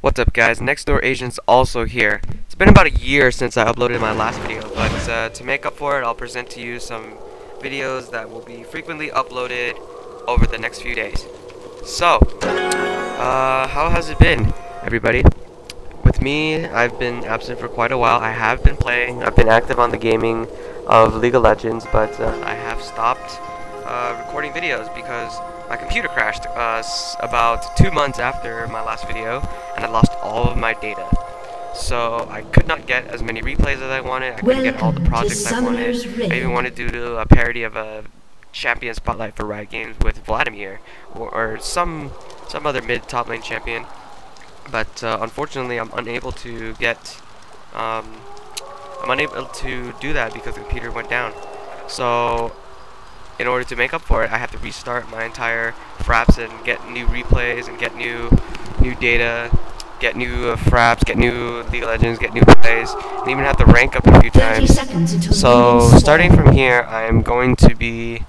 What's up guys, Next Door Agent's also here. It's been about a year since I uploaded my last video, but to make up for it, I'll present to you some videos that will be frequently uploaded over the next few days. So, how has it been, everybody? With me, I've been absent for quite a while. I have been playing, I've been active on the gaming of League of Legends, but I have stopped recording videos because my computer crashed about 2 months after my last video, and I lost all of my data. So I could not get as many replays as I wanted. I couldn't get all the projects I wanted. I even wanted to do a parody of a champion spotlight for Riot Games with Vladimir or some other mid top lane champion. But unfortunately, I'm unable to get I'm unable to do that because the computer went down. So in order to make up for it, I have to restart my entire fraps and get new replays and get new data, get new fraps, get new League of Legends, get new plays, and even have to rank up a few times. So starting from here, I'm going to be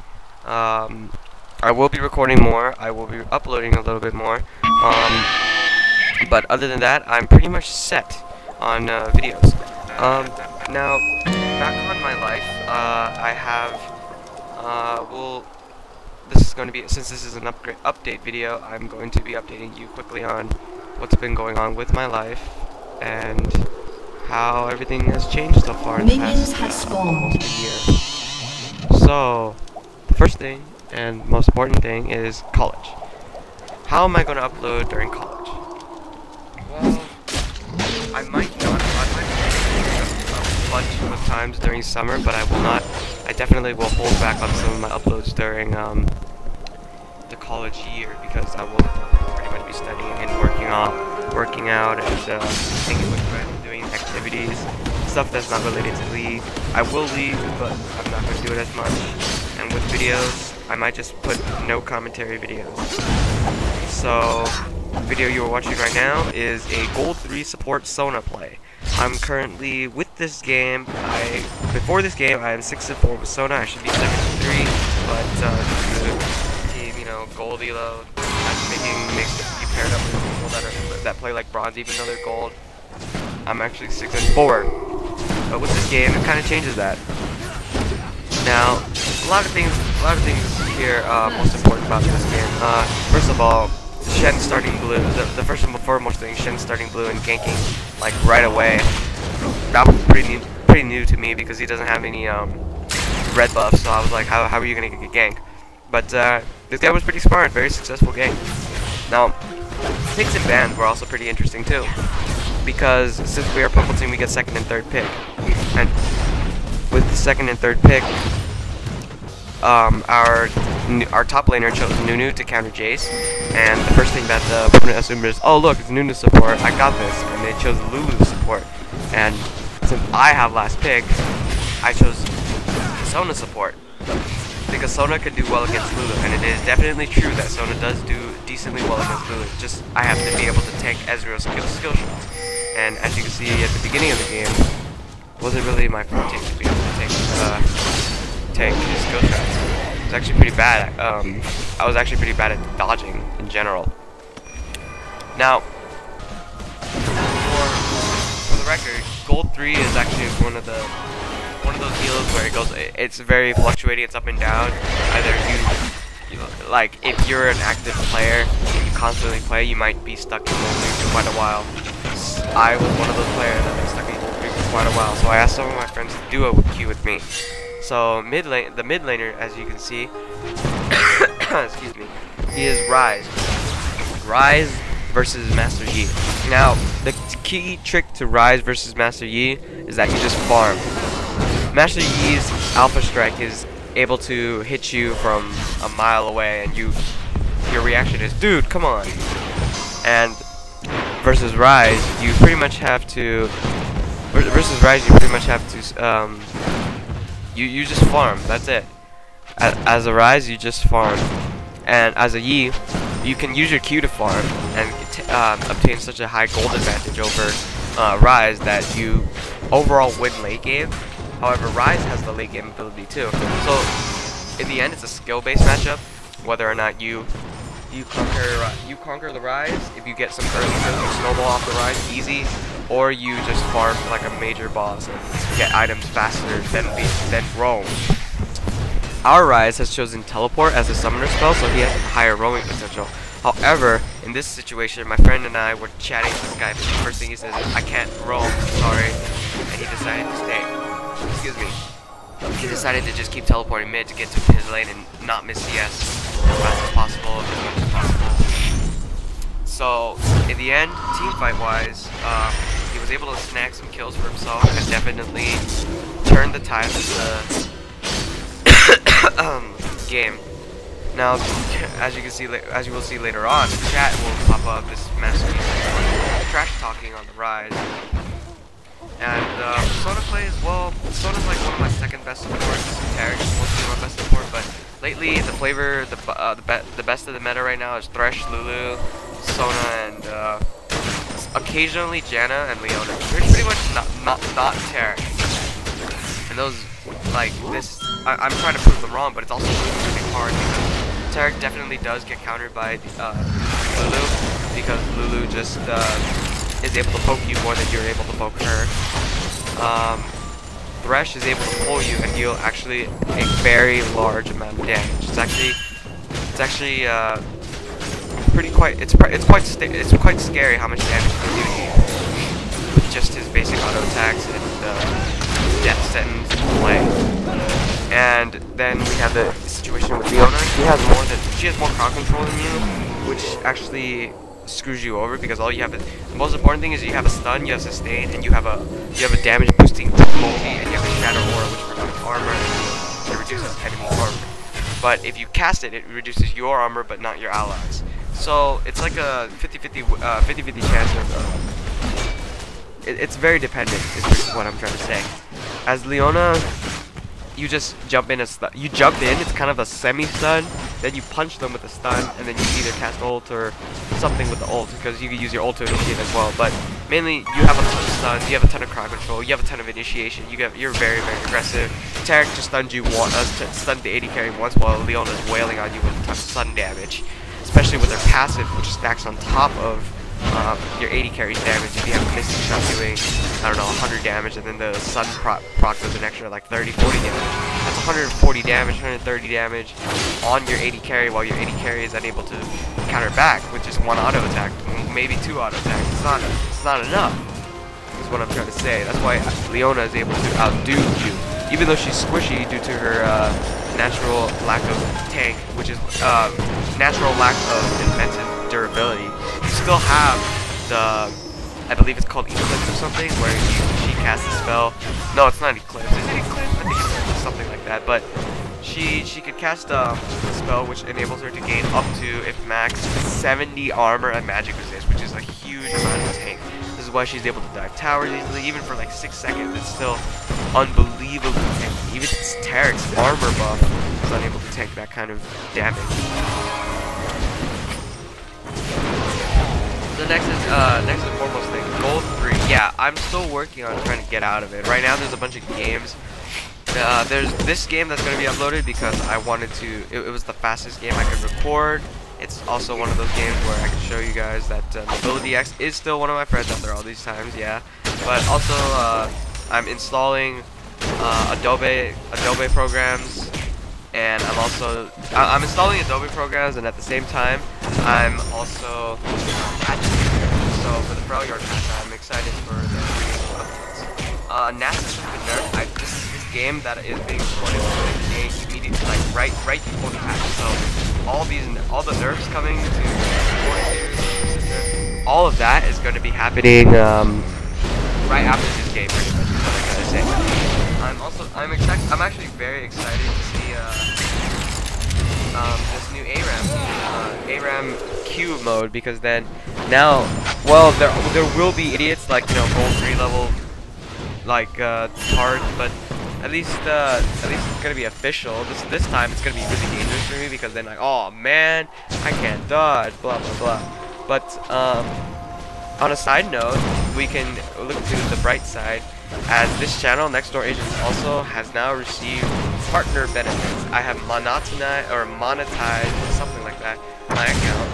I will be recording more. I will be uploading a little bit more. But other than that, I'm pretty much set on videos. Now, back on my life, I have this is going to be, since this is an update video, I'm going to be updating you quickly on what's been going on with my life and how everything has changed so far in the past almost a year. So, the first thing and most important thing is college. How am I going to upload during college? Well, I might a bunch of times during summer, but I definitely will hold back on some of my uploads during the college year, because I will pretty much be studying and working out and hanging with friends, doing activities, stuff that's not related to League. I will League, but I'm not going to do it as much. And with videos, I might just put no commentary videos. So, the video you are watching right now is a Gold 3 support Sona play. I'm currently with this game. Before this game, I am 6-4 with Sona. I should be 7-3, but the team, gold elo matchmaking makes you paired up with people that play like bronze, even though they're gold. I'm actually 6-4, but with this game, it kind of changes that. Now, a lot of things here. Most important about this game. First of all, Shen starting blue. The first and foremost thing, Shen starting blue and ganking like right away. That was pretty new to me because he doesn't have any red buffs. So I was like, how are you gonna get gank? But this guy was pretty smart, very successful gank. Now, picks and bans were also pretty interesting too, because since we are purple team, we get second and third pick, and with the second and third pick, our top laner chose Nunu to counter Jace, and the first thing that the opponent assumed is, oh look, it's Nunu support, I got this, and they chose Lulu support. And since I have last pick, I chose Sona support, because Sona can do well against Lulu, and it is definitely true that Sona does do decently well against Lulu. Just I have to be able to tank Ezreal's skill shots, and as you can see at the beginning of the game, it wasn't really my forte to be able to tank his skill shots. It was actually pretty bad. I was actually pretty bad at dodging in general. Now, for the record, Gold 3 is actually one of those heals where it's very fluctuating. It's up and down. Either like if you're an active player and you constantly play, you might be stuck in Gold 3 for quite a while. I was one of those players that been stuck in Gold 3 for quite a while, so I asked some of my friends to do a queue with me. So the mid laner, as you can see, excuse me, he is Ryze. Ryze versus Master Yi. Now, the key trick to Ryze versus Master Yi is that you just farm. Master Yi's Alpha Strike is able to hit you from a mile away, and your reaction is, dude, come on. And versus Ryze, you pretty much have to. You just farm, that's it. As a Ryze, you just farm. And as a Yi, you can use your Q to farm and obtain such a high gold advantage over Ryze that you overall win late game. However, Ryze has the late game ability too. So, in the end, it's a skill-based matchup, whether or not you you conquer the rise. If you get some early kills, you snowball off the rise, easy, or you just farm like a major boss and get items faster than roam. Our rise has chosen teleport as a summoner spell, so he has a higher roaming potential. However, in this situation, my friend and I were chatting to this guy. The first thing he says is, "I can't roam, sorry," and he decided to stay. Excuse me. He decided to just keep teleporting mid to get to his lane and not miss CS as fast as possible, as much as possible. So, in the end, team fight wise, he was able to snag some kills for himself and definitely turn the tide of the game. Now, as you can see, as you will see later on, the chat will pop up this masterpiece of trash talking on the rise. And Sona plays, well, Sona's like one of my second best supports. Tarek is mostly my best support, but lately the flavor, the best of the meta right now is Thresh, Lulu, Sona, and occasionally Janna and Leona. Pretty much not Tarek. And those, like this, I'm trying to prove them wrong, but it's also really hard because Tarek definitely does get countered by Lulu, because Lulu just is able to poke you more than you're able to poke her. Thresh is able to pull you and deal actually a very large amount of damage. It's actually it's quite scary how much damage he can do to you with just his basic auto attacks and death sentence play. And then we have the situation with Leona. She has more crowd control than you, which actually screws you over, because all you have is, the most important thing is you have a stun, you have sustain, and you have a damage boosting multi, and you have a shadow aura which removes armor and it reduces enemy armor. But if you cast it, it reduces your armor but not your allies. So it's like a 50-50 chance of it's very dependent is what I'm trying to say. As Leona, you just jump in it's kind of a semi-stun, then you punch them with a stun, and then you either cast ult or something with the ult, because you can use your ult to initiate as well. But mainly, you have a ton of stuns, you have a ton of crowd control, you have a ton of initiation, you're very, very aggressive. Tarek just stunned you stunned the AD carry once, while Leona's wailing on you with a ton of stun damage, especially with her passive, which stacks on top of your 80 carries damage. If you have a Mystic Shot doing, I don't know, 100 damage, and then the Sun proc does an extra like 30, 40 damage. That's 140 damage, 130 damage on your 80 carry, while your 80 carry is unable to counter back with just one auto attack, maybe two auto attacks. It's not enough, is what I'm trying to say. That's why Leona is able to outdo you, even though she's squishy due to her natural lack of tank, which is natural lack of defensive durability. You still have the, I believe it's called Eclipse or something, where she casts a spell. No, it's not Eclipse. Is it Eclipse? I think it's something like that. But she could cast a spell which enables her to gain up to, if max, 70 armor and magic resist, which is a huge amount of tank. This is why she's able to dive towers easily, even for like 6 seconds. It's still unbelievably tanky. Even Tarek's armor buff is unable to tank that kind of damage. The next and foremost thing, Gold 3. Yeah, I'm still working on trying to get out of it. Right now there's a bunch of games. There's this game that's going to be uploaded because I wanted to, it was the fastest game I could record. It's also one of those games where I can show you guys that Mobility X is still one of my friends after all these times, yeah. But also, I'm installing Adobe programs, and I'm installing Adobe programs, and at the same time, I'm also patching. So for the Freljord patch, I'm excited for the updates. Nasus has been nerfed. This is this game that is being recorded immediately, like right before the patch. So all the nerfs coming to all of that is going to be happening right after this game, pretty much. Is what I'm gonna say. I'm actually very excited to see this new ARAM Q mode, because then now, well, there will be idiots like, you know, Gold 3 level like hard, but at least it's gonna be official. This time it's gonna be really dangerous for me, because then like, oh man, I can't dodge, blah blah blah. But on a side note, we can look to the bright side, as this channel, Next Door Agents, also has now received partner benefits. I have monetized, something like that, my account,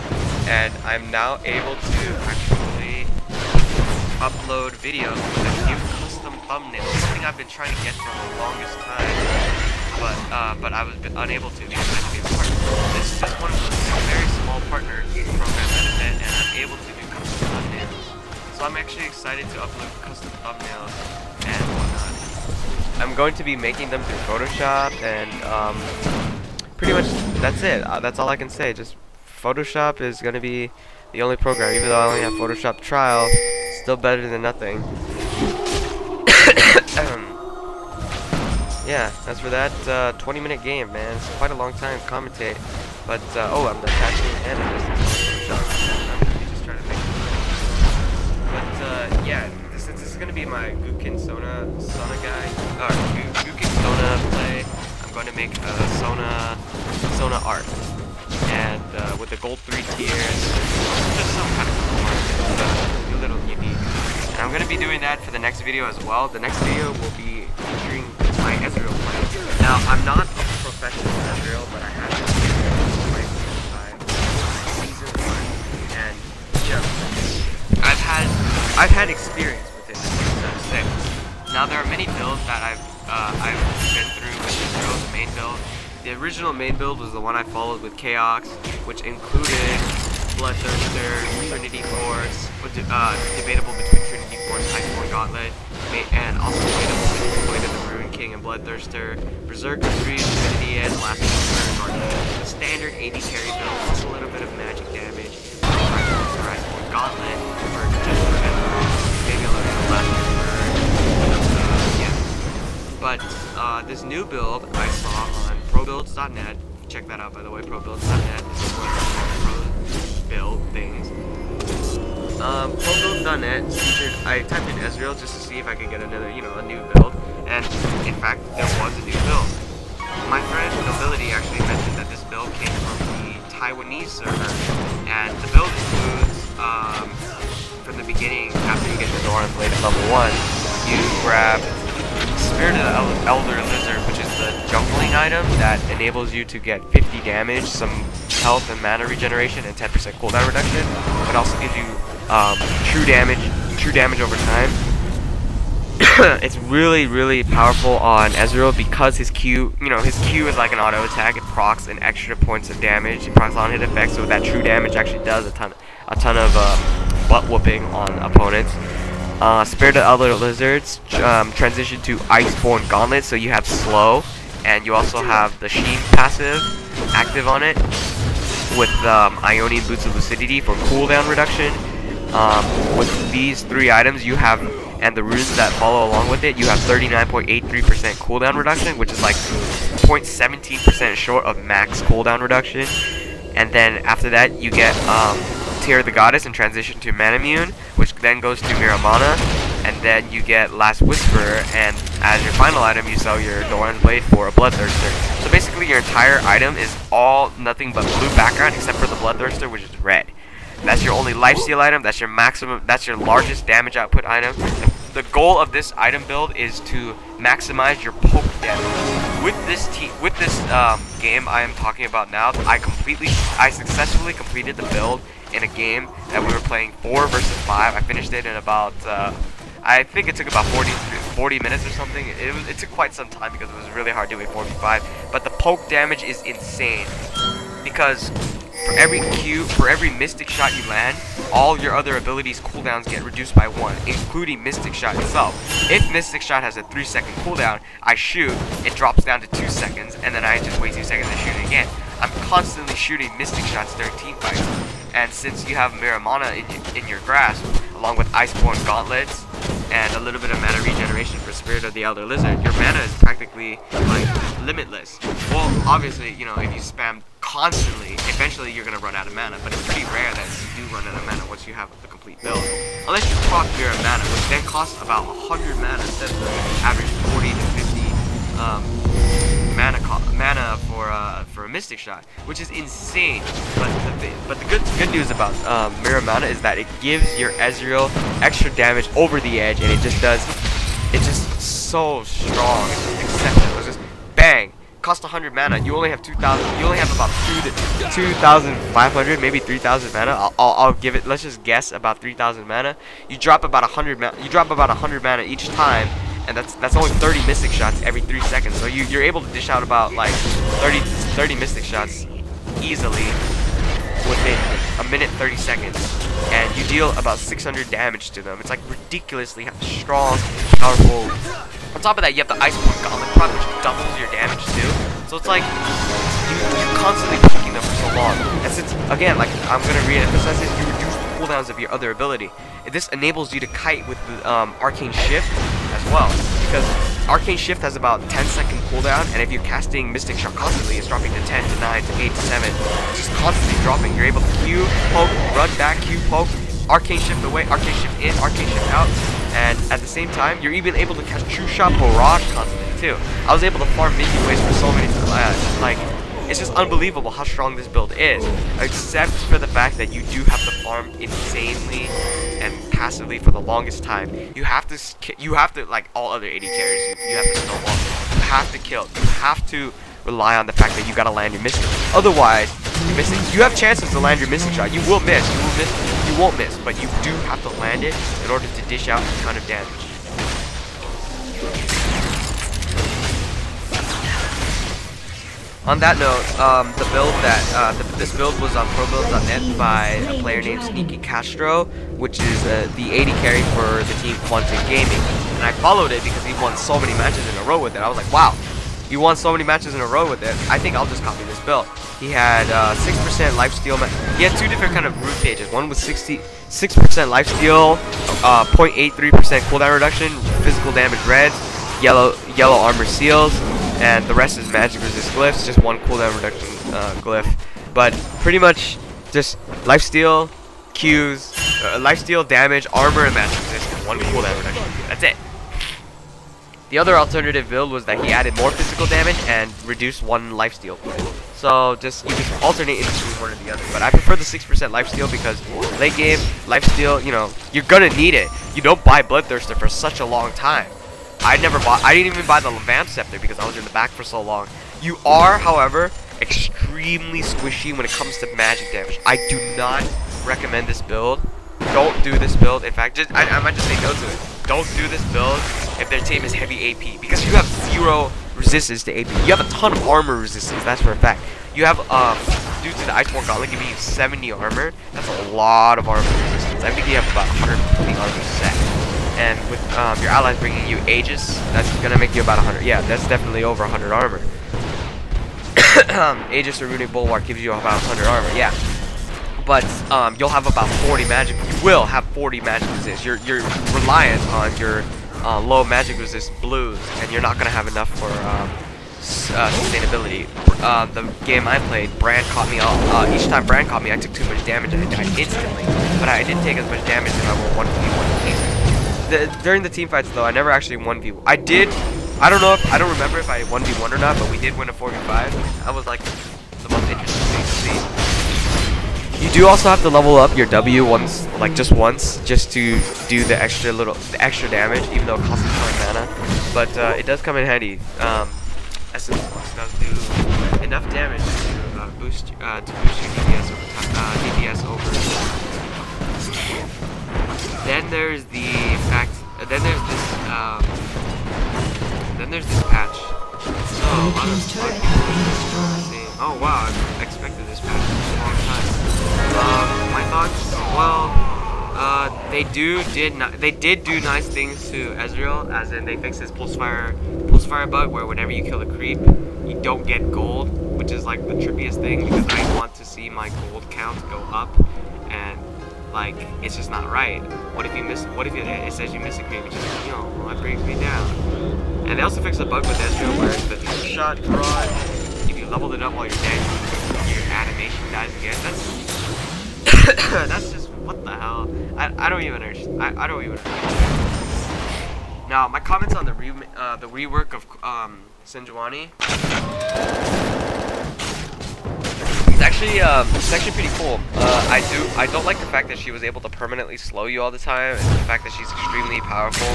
and I'm now able to actually upload videos with a new custom thumbnail, something I've been trying to get for the longest time, but I was unable to because I had to be a partner. This is just one of those very small partner programs that I met, and I'm able to do custom thumbnails. So I'm actually excited to upload custom thumbnails and whatnot. I'm going to be making them through Photoshop, and pretty much that's it. That's all I can say. Just Photoshop is going to be the only program, even though I only have Photoshop trial, still better than nothing. Yeah, as for that 20-minute game, man, it's quite a long time to commentate. But oh, I'm attaching an animus to Photoshop. Just trying to make it. But yeah, since this is gonna be my Gukin Sona guy, Gukin Sona play, I'm going to make a Sona art, and with the gold 3 tiers, just some kind of cool art. It's a little unique. And I'm going to be doing that for the next video as well. The next video will be featuring my Ezreal play. Now, I'm not a professional Ezreal, but I have been playing season 1, and I've had experience with it, so to say. Now, there are many builds that I've been through with Ezreal's main build. The original main build was the one I followed with Chaos, which included Bloodthirster, Trinity Force, debatable between Trinity Force, Iceborne Gauntlet, and also debatable between Blade of the Ruin King and Bloodthirster, Berserker 3, Divinity Edge, Last Guardian. The standard AD carry build, plus a little bit of magic damage, Iceborne Gauntlet, or just maybe a little bit of Last yeah. But this new build I saw on probuilds.net, check that out by the way, probuilds.net is where pro build things. Probuilds.net featured, I typed in Ezreal just to see if I could get another, a new build, and in fact there was a new build. My friend Nobility actually mentioned that this build came from the Taiwanese server, and the build includes, from the beginning, after you get the Doran Blade at level 1, you grab Spirit of the Elder Lizard, which is the jungling item that enables you to get 50 damage, some health and mana regeneration, and 10% cooldown reduction. It also gives you true damage over time. It's really, really powerful on Ezreal because his Q, his Q is like an auto attack. It procs an extra points of damage. It procs on hit effects, so that true damage actually does a ton of butt whooping on opponents. Spirit of Elder Lizards transition to Iceborne Gauntlet, so you have slow, and you also have the Sheen passive active on it with Ionian Boots of Lucidity for cooldown reduction. With these 3 items you have, and the runes that follow along with it, you have 39.83% cooldown reduction, which is like 0.17% short of max cooldown reduction. And then after that you get Tear of the Goddess and transition to Manamune, which then goes to Miramana, and then you get Last Whisper, and as your final item you sell your Doran's Blade for a Bloodthirster. So basically your entire item is all nothing but blue background except for the Bloodthirster, which is red. That's your only lifesteal item, that's your maximum, that's your largest damage output item. The goal of this item build is to maximize your poke damage. With this game I am talking about now, I successfully completed the build in a game that we were playing 4 versus 5. I finished it in about, I think it took about 40 minutes or something. It took quite some time because it was really hard doing 4v5. But the poke damage is insane because for every Mystic Shot you land, all your other abilities cooldowns get reduced by 1, including Mystic Shot itself. If Mystic Shot has a 3-second cooldown, I shoot, it drops down to 2 seconds, and then I just wait 2 seconds and shoot it again. I'm constantly shooting Mystic Shots during team fights, and since you have Miramana in your grasp, along with Iceborne Gauntlets, and a little bit of mana regeneration for Spirit of the Elder Lizard, your mana is practically, like, limitless. Well, obviously, if you spam constantly, eventually you're going to run out of mana, but it's pretty rare that you do run out of mana once you have the complete build. Unless you proc Mirror mana, which then costs about 100 mana instead of the average 40 to 50 mana for a Mystic Shot, which is insane. But the good news about Mirror Mana is that it gives your Ezreal extra damage over the edge, and it's just so strong. It's just exceptional. It's just bang, cost 100 mana. You only have 2,000. You only have about 2,500, maybe 3,000 mana. I'll give it. Let's just guess about 3,000 mana. You drop about 100 mana. You drop about 100 mana each time, and that's only 30 Mystic shots every 3 seconds. So you're able to dish out about like 30 Mystic shots easily within a minute 30 seconds, and you deal about 600 damage to them. It's like ridiculously strong, powerful. On top of that, you have the Iceborne Gauntlet prod, which doubles your damage too. So it's like you're constantly pushing them for so long. And since, again, like I'm gonna re-emphasize this, you reduce the cooldowns of your other ability. This enables you to kite with the Arcane Shift as well, because Arcane Shift has about 10-second cooldown, and if you're casting Mystic Shot constantly, it's dropping to 10 to 9 to 8 to 7. It's just constantly dropping. You're able to Q, poke, run back, Q, poke, Arcane Shift away, Arcane Shift in, Arcane Shift out. And at the same time, you're even able to cast True Shot Barrage constantly too. I was able to farm minion waste for so many like, it's just unbelievable how strong this build is. Except for the fact that you do have to farm insanely and passively for the longest time. You have to like all other AD carries, you have to snowball. You have to kill. You have to rely on the fact that you gotta land your Mystic. Otherwise, you're missing. You have chances to land your Mystic shot. You will miss. You won't miss, but you do have to land it in order to dish out a ton of damage. On that note, the build that this build was on ProBuilds.net by a player named Sneaky Castro, which is the AD carry for the team Quantum Gaming, and I followed it because he won so many matches in a row with it. I was like, wow, he won so many matches in a row with it. I think I'll just copy this build. He had 6% lifesteal. He had two different kind of root pages. One was 6% lifesteal, 0.83% cooldown reduction, physical damage reds, yellow armor seals, and the rest is magic resist glyphs. Just one cooldown reduction glyph, but pretty much just lifesteal, Qs, lifesteal, damage, armor, and magic resist, and one cooldown reduction. That's it. The other alternative build was that he added more physical damage and reduced one lifesteal. So just you can alternate in between one or the other. But I prefer the 6% lifesteal because late game lifesteal, you know, you're gonna need it. You don't buy Bloodthirster for such a long time. I didn't even buy the Vamp Scepter because I was in the back for so long. You are, however, extremely squishy when it comes to magic damage. I do not recommend this build. Don't do this build. In fact, I might just say no to it. Don't do this build if their team is heavy AP, because you have 0 resistance to AP. You have a ton of armor resistance, that's for a fact. You have, due to the Iceborne Gauntlet giving you 70 armor, that's a lot of armor resistance. I think you have about 120 armor set. And with your allies bringing you Aegis, that's gonna make you about 100. Yeah, that's definitely over 100 armor. Aegis or Runic Bulwark gives you about 100 armor, yeah. But you'll have about 40 magic. You will have 40 magic resist. You're reliant on your low magic resist blues, and you're not gonna have enough for sustainability. The game I played, Brand caught me off. Each time Brand caught me, I took too much damage and I died instantly. But I didn't take as much damage if I were 1v1 team. During the team fights though, I never actually 1v1. I did. I don't remember if I 1v1 or not, but we did win a 4v5. That was like the most interesting thing to see. You do also have to level up your W once, like just once, just to do the extra damage, even though it costs a ton of mana. But it does come in handy. Essence Flux does do enough damage to boost your DPS over. Then there's the fact. Then there's this patch. So a lot of oh wow, I expected this patch for a long time. My thoughts, well, they did do nice things to Ezreal, as in they fixed this pulse fire bug where whenever you kill a creep, you don't get gold, which is like the trippiest thing because I want to see my gold count go up, and like it's just not right. What if you miss? What if it says you miss a creep, which is like, well, that brings me down. And they also fixed a bug with Ezreal where the triple shot barrage, if you leveled it up while you're dead, your animation dies again. That's just, what the hell? I don't even understand. I don't even understand. Now, my comments on the rework of Sejuani. It's actually pretty cool. I don't like the fact that she was able to permanently slow you all the time, and the fact that she's extremely powerful.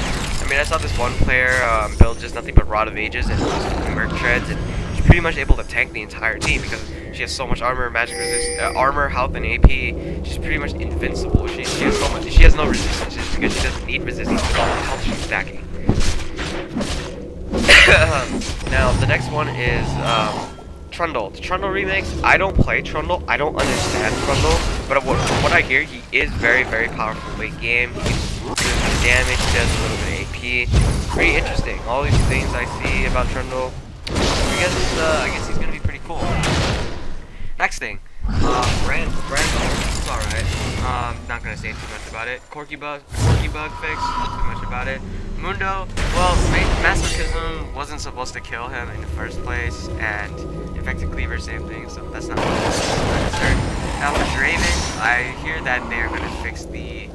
I mean, I saw this one player build just nothing but Rod of Ages and just Merc Treads, and she pretty much able to tank the entire team because she has so much armor, magic resist, armor, health, and AP. She's pretty much invincible. She has so much. She has no resistance just because she doesn't need resistance with all the health she's stacking. Now the next one is Trundle. The Trundle remakes. I don't play Trundle. I don't understand Trundle, but from what I hear, he is very, very powerful late game. He does damage, does a little bit of AP. Pretty interesting. All these things I see about Trundle. I guess he's gonna be pretty cool. Next thing, Randall. It's alright. Not gonna say too much about it. Corky bug fix. Not too much about it. Mundo. Well, Masochism wasn't supposed to kill him in the first place, and Infected Cleaver, same thing. So that's not concerned. Now for Draven, I hear that they're gonna fix the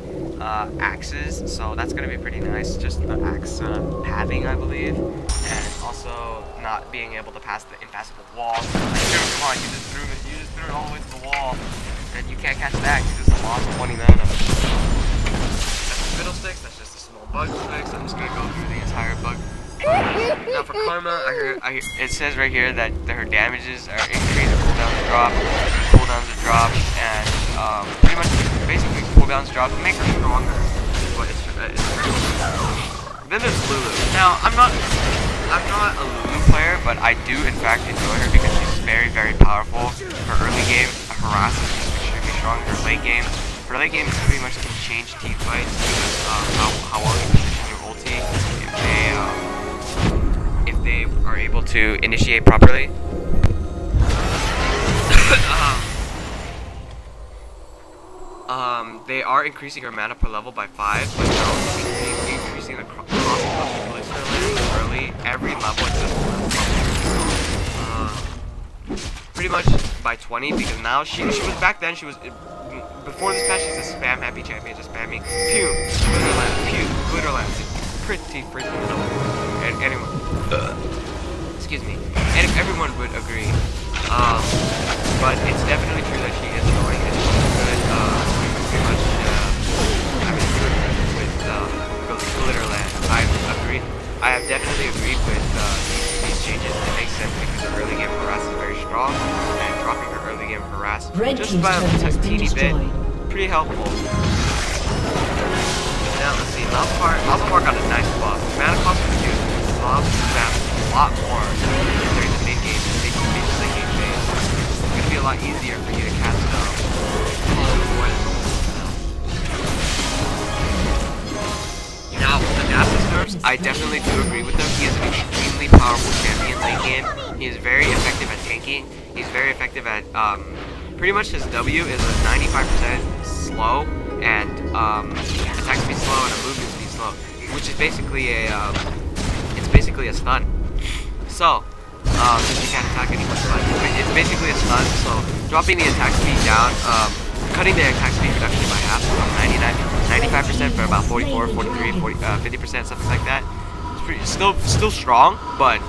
axes, so that's gonna be pretty nice. Just the axe padding, I believe, and also not being able to pass the impassable wall. Come on, you just threw it all the way to the wall, and you can't catch that. You just lost 20 mana. That's the fiddlesticks. That's just a small bug fix. I'm just gonna go through the entire bug. Now for Karma, it says right here that her damages are increased, cooldowns drop, and pretty much basically cooldowns drop to make her stronger. But then there's Lulu. Now I'm not a Lulu player, but I do in fact enjoy her because she's very, very powerful. Her early game harass is extremely strong. Her late game is pretty much can change team fights because how well you position your ulti if they are able to initiate properly. They are increasing her mana per level by 5, but they're also increasing the cross early. Every level just pretty much by 20 because now she was back then she was before this patch she's a spam happy champion, just spamming pew, glitter lance, pretty freaking annoying. And anyone, excuse me, and everyone would agree. But it's definitely true that she is annoying and she's good. Pretty much, with glitter lance. I have definitely agreed with these changes. It makes sense because her early game harass is very strong, and dropping her early game harass just by a teeny bit, pretty helpful. Now let's see, Malzahar got a nice buff. Mana cost reduced, mobs stab a lot more during the mid game than they can be just like game phase. It's gonna be a lot easier for you to cast Now, the Nasus nerfs, I definitely do agree with them. He is an extremely powerful champion late game. He is very effective at tanking. He's very effective at, pretty much his W is a 95% slow, and attack speed slow and a movement speed slow, which is basically a stun. So, since you can't attack anyone, but it's basically a stun, so dropping the attack speed down, cutting the attack speed reduction by half from 95% for about 44, 43, 50%, something like that. It's pretty, still strong, but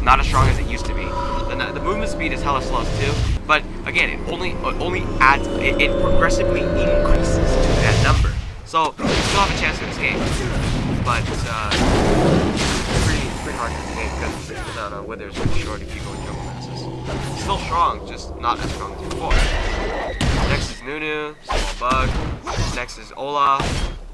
not as strong as it used to be. The movement speed is hella slow too, but again, it only adds, it progressively increases to that number. So you still have a chance to escape, but it's pretty hard to escape because the cooldown on Wither is really short if you go in Jungle Masses. Still strong, just not as strong as before. Next is Nunu, small bug. Next is Olaf,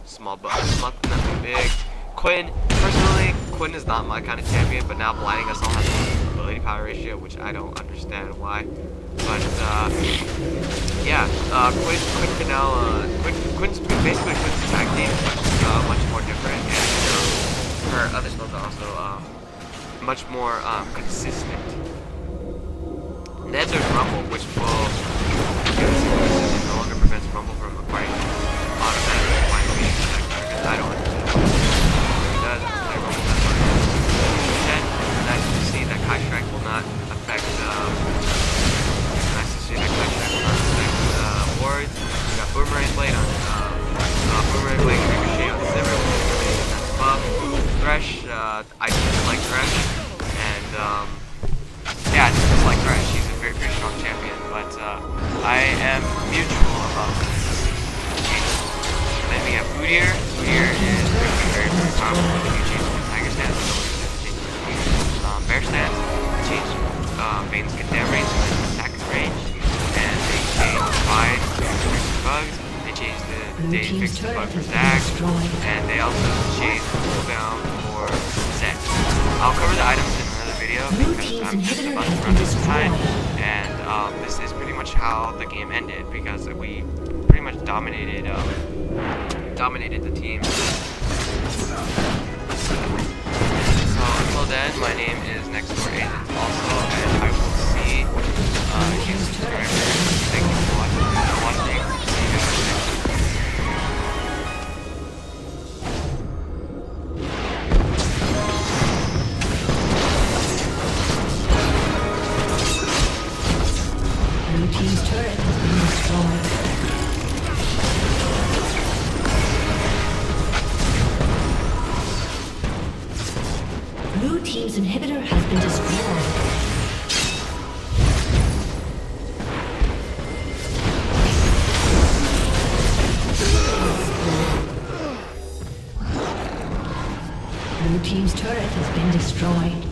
small bug, nothing big. Quinn, personally, Quinn is not my kind of champion, but now blinding us all has a ability power ratio, which I don't understand why. But yeah, Quinn can now, Quinn's attack game is much more different, and her other spells are also much more consistent. And then there's Rumble, which will no longer prevents Rumble from acquiring automatic final game attack targets. I don't understand. It does play Rumble that hard. Nice to see that Kai Strike will not affect wards. We got Boomerang Blade on Boomerang Blade Ricochet on Sivir, which is really a nice buff. Thresh, I just like Thresh, and yeah, just like Thresh, she's a very strong champion, but I am mutual about this change. Then we have Udyr. Udyr is very, very powerful if you change the Tiger stance. Bear stance, change Veins get damaged in attacking range, and they change Fight for bugs, they change they fix the bug for Zack, and they also change the cooldown for Zed. I'll cover the items in another video because I'm just about to run this time, and this is pretty much how the game ended because we pretty much dominated the team. So until then, my name is Next Door Agent also, and I will see you subscribers. Thank you for watching. See you guys next time. Blue team's turret has been destroyed. Blue team's inhibitor has been destroyed. Blue team's turret has been destroyed.